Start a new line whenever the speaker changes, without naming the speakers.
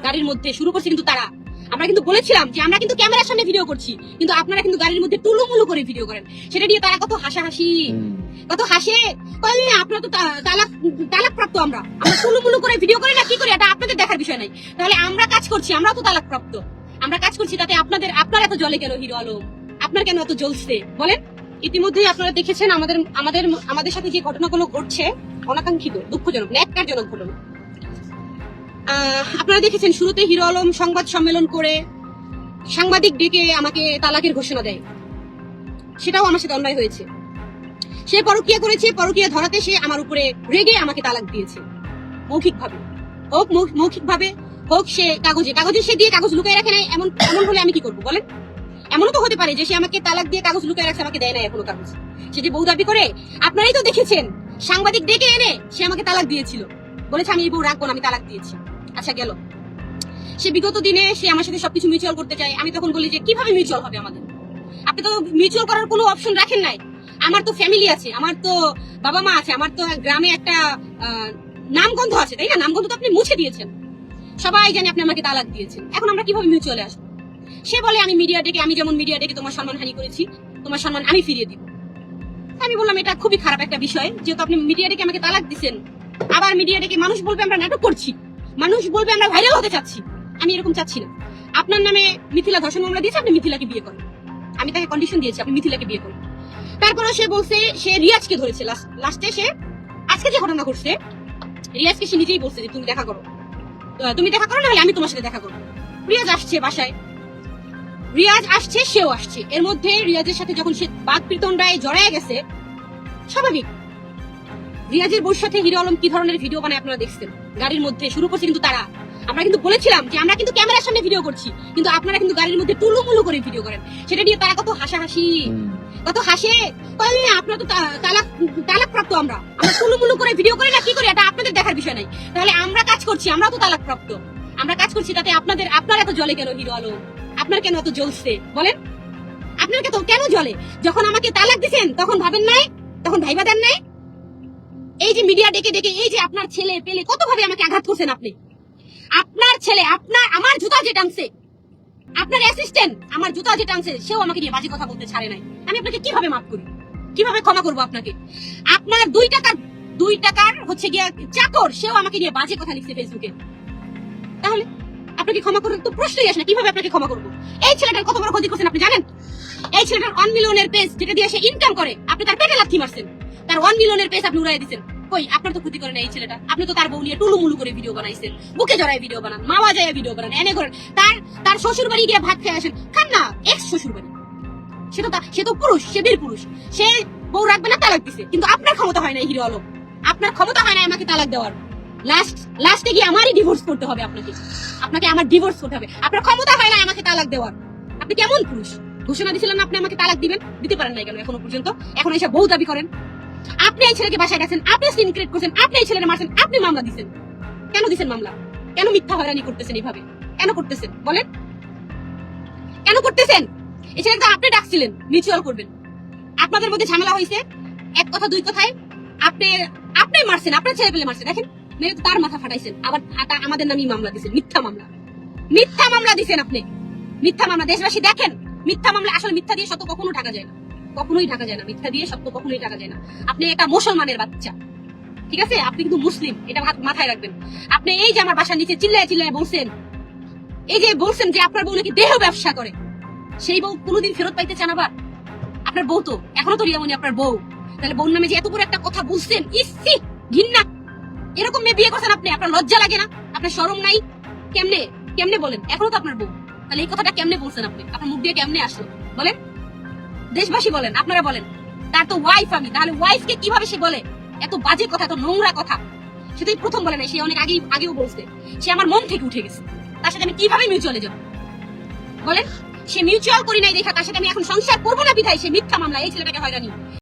গাড়ির মধ্যে শুরু করছে কিন্তু তারা। আমরা কিন্তু বলেছিলাম যে আমরা কিন্তু ক্যামেরার সামনে ভিডিও করছি, কিন্তু আপনারা কিন্তু গাড়ির মধ্যে টুলুমুলু করে ভিডিও করেন। সেটা নিয়ে তারা কত হাসাহাসি, কত হাসে। আপনারা তো তালাক প্রাপ্ত, আমরা টুলুমুলু করে ভিডিও করি না কি করি, এটা আপনাদের দেখার বিষয় নাই। তাহলে আমরা কাজ করছি, আমরাও তো তালাক প্রাপ্ত, আমরা কাজ করছি, তাতে আপনার এত জ্বলে কেন হিরো আলম? আপনার কেন এত জ্বলছে বলেন? ইতিমধ্যেই আপনারা দেখেছেন আমাদের সাথে যে ঘটনাগুলো ঘটছে, অনাকাঙ্ক্ষিত, দুঃখজনক, ন্যাক্কারজনক ঘটনা। আপনারা দেখেছেন শুরুতে হিরো আলম সংবাদ সম্মেলন করে সাংবাদিক ডেকে আমাকে তালাকের ঘোষণা দেয়। সেটাও আমার সাথে অন্যায় হয়েছে। সে পরকীয়া করেছে, পরকীয়া ধরাতে সে আমার উপরে রেগে আমাকে তালাক দিয়েছে। মৌখিকভাবে হোক, সে কাগজে সে দিয়ে কাগজ লুকিয়ে রাখে নাই। এমন হলে আমি কি করবো বলেন? এমনও তো হতে পারে যে সে আমাকে তালাক দিয়ে কাগজ লুকিয়ে রাখছে, আমাকে দেয় না এখনো কাগজ। সে যে বউ দাবি করে, আপনারাই তো দেখেছেন, সাংবাদিক ডেকে এনে সে আমাকে তালাক দিয়েছিল, বলেছে আমি এই বউ রাখবো না, আমি তালাক দিয়েছি। আচ্ছা গেল, সে বিগত দিনে সে আমার সাথে সবকিছু মিউচুয়াল করতে চায়। আমি তখন বলি যে কিভাবে মিউচুয়াল হবে আমাদের? আপনি তো মিউচুয়াল করার কোনো অপশন রাখেন নাই। আমার তো ফ্যামিলি আছে, আমার তো বাবা মা আছে, আমার তো গ্রামে একটা নামগন্ধ আছে, তাই না? নামগন্ধ তো আপনি মুছে দিয়েছেন, সবাই জানে আপনি আমাকে তালাক দিয়েছেন। এখন আমরা কিভাবে মিউচুয়ালে আসবো? সে বলে আমি যেমন মিডিয়া ডেকে তোমার সম্মানহানি করেছি, তোমার সম্মান আমি ফিরিয়ে দিব। আমি বললাম এটা খুবই খারাপ একটা বিষয়, যেহেতু আপনি মিডিয়া ডেকে আমাকে তালাক দিচ্ছেন, আবার মিডিয়া ডেকে মানুষ বলবে আমরা নাটক করছি, মানুষ বলবে আমরা ভাইরাল হতে চাচ্ছি। আমি এরকম চাচ্ছি না। আপনার নামে মিথিলা ধর্ষণ মামলা দিয়েছে, আপনি মিথিলাকে বিয়ে করেন। আমি তাকে কন্ডিশন দিয়েছি আপনি মিথিলাকে বিয়ে করেন। তারপরে সে বলছে সে রিয়াজকে ধরেছে। লাস্টে সে আজকে যে ঘটনা ঘটছে, রিয়াজকে সে নিজেই বলছে যে তুমি দেখা করো না হলে আমি তোমার সাথে দেখা করবো। রিয়াজ আসছে বাসায়, সেও আসছে। এর মধ্যে রিয়াজের সাথে যখন সে বাঘ প্রীতন্ডায় জড়ায় গেছে, স্বাভাবিক। রিয়াজের বউর সাথে হিরো আলম কি ধরনের ভিডিও বানায় আপনারা দেখছেন। গাড়ির মধ্যে শুরু করছে কিন্তু তারা। আমরা কিন্তু বলেছিলাম যে আমরা কিন্তু ক্যামেরার সামনে ভিডিও করছি, কিন্তু আপনারা কিন্তু গাড়ির মধ্যে টুলুমুলু করে ভিডিও করেন। সেটা নিয়ে তারা কত হাসাহাসি, কত হাসে। আপনারা তো তালাক প্রাপ্ত, আমরা টুলুমুলু করে ভিডিও করি না কি করি, এটা আপনাদের দেখার বিষয় নাই। তাহলে আমরা কাজ করছি, আমরাও তো তালাক প্রাপ্ত, আমরা কাজ করছি, তাতে আপনার এত জ্বলে কেন হিরো আলম? আপনার কেন এত জ্বলছে বলেন? আপনার কেন জ্বলে? যখন আমাকে তালাক দিচ্ছেন তখন ভাবেন নাই, তখন ভাইবা দেন নাই? এই যে মিডিয়া ডেকে এই যে আপনার ছেলে পেলে কত ভাবে আমাকে আঘাত করছেন। আপনার ছেলে আমার জুতা যে টানছে, আপনার অ্যাসিস্ট্যান্ট আমার জুতা যে টানছে, সেও আমাকে নিয়ে বাজে কথা বলতে ছাড়ে নাই। আমি আপনাকে কিভাবে মাফ করি, কিভাবে ক্ষমা করবো আপনাকে? আপনার 2 টাকার হচ্ছে গিয়া চাকর, সেও আমাকে নিয়ে বাজে কথা লিখছে ফেসবুকে। তাহলে আপনাকে ক্ষমা করার তো প্রশ্নই আসে না। কিভাবে আপনাকে ক্ষমা করবো? এই ছেলেটার কত বড় ক্ষতি করছেন আপনি জানেন? এই ছেলেটার 1 মিলিয়নের পেজ যেটা দিয়ে সে ইনকাম করে, আপনি তার পেটে লাথি মারছেন। তার 1 মিলিয়নের পেজ আপনি উড়াই দিচ্ছেন। কই, আপনার তো ক্ষতি করেন এই ছেলেটা। আপনি তো তার বউ নিয়ে টুলুমুলু করে ভিডিও বানাইছেন, বুকে জড়ায় ভিডিও বানান, মাওয়া যায় ভিডিও বানান, এনে করেন। তার শ্বশুর বাড়ি গিয়ে ভাত খেয়ে আসেন, খান না, এক্স শ্বশুর বাড়ি। সে তো পুরুষ, সে বীর পুরুষ, সে বউ রাখবে না, তালাক দিছে। কিন্তু আপনার ক্ষমতা হয় না হিরো আলম, আপনার ক্ষমতা হয় না আমাকে তালাক দেওয়ার। লাস্টে গিয়ে আমারই ডিভোর্স করতে হবে, আপনাকে আমার ডিভোর্স করতে হবে। আপনার ক্ষমতা হয় না আমাকে তালাক দেওয়ার। আপনি কেমন পুরুষ? ঘোষণা দিয়েছিলেন আপনি আমাকে তালাক দিবেন, দিতে পারেন না কেন এখনো পর্যন্ত? এখন এসে বউ দাবি করেন। আপনি এই ছেলেকে বাসায় গেছেন, আপনি সিন ক্রিয়েট করছেন, আপনি এই ছেলেকে মারছেন, আপনি মামলা দিচ্ছেন। কেন দিচ্ছেন মামলা? কেন মিথ্যা হয়রানি করতেছেন এইভাবে? কেন করতেছেন বলেন? কেন করতেছেন? এই ছেলেকে তো আপনি ডাকছিলেন মিউচুয়াল করবেন। আপনাদের মধ্যে ঝামেলা হয়েছে, এক কথা দুই কথায় আপনি মারছেন, আপনার ছেলে পেলে মারছেন। দেখেন, তার মাথা ফাটাইছেন, আবার আমাদের নামই মামলা দিচ্ছেন। মিথ্যা মামলা দিচ্ছেন আপনি, মিথ্যা মামলা। দেশবাসী দেখেন, মিথ্যা মামলা। আসলে মিথ্যা দিয়ে সত্য কখনো ঢাকা যায় না, কখনোই ঢাকা যায় না। মিথ্যা দিয়ে সত্য কখনোই ঢাকা যায় না। আপনি একটা মুসলমানের বাচ্চা, ঠিক আছে? আপনি কিন্তু মুসলিম, এটা মাথায় রাখবেন। আপনি এই যে আমার বাসার নিচে চিল্লায় বলছেন, এই যে বলছেন যে আপনার বউ নাকি দেহ ব্যবসা করে, সেই বউ কোনোদিন ফেরত পাইতে চান? আবার আপনার বউ তো এখনো তো রিয়ামণি আপনার বউ। তাহলে বউর নামে যে এত বড় একটা কথা বলছেন, ইসি ঘৃণা। এরকম মেয়ে বিয়ে করছেন আপনি, আপনার লজ্জা লাগে না? আপনার শরম নাই? কেমনে বলেন? এখনো তো আপনার বউ। তাহলে এই কথাটা কেমনে বলছেন আপনি? আপনার মুখ দিয়ে কেমনে আসলো বলেন? দেশবাসী বলেন, আপনারা বলেন। তার তো ওয়াইফ আমি, তাহলে ওয়াইফকে কিভাবে সে বলে এত বাজে কথা, এত নোংরা কথা? সেটাই প্রথম বলে নাই, সে অনেক আগেও বলছে। সে আমার মন থেকে উঠে গেছে। তার সাথে আমি কিভাবে মিউচুয়ালে যাব বলেন? সে মিউচুয়াল করি নাই দেখা তার সাথে আমি এখন সংসার করবো না বিধায় সে মিথ্যা মামলা এই ছেলেটাকে হয়রানি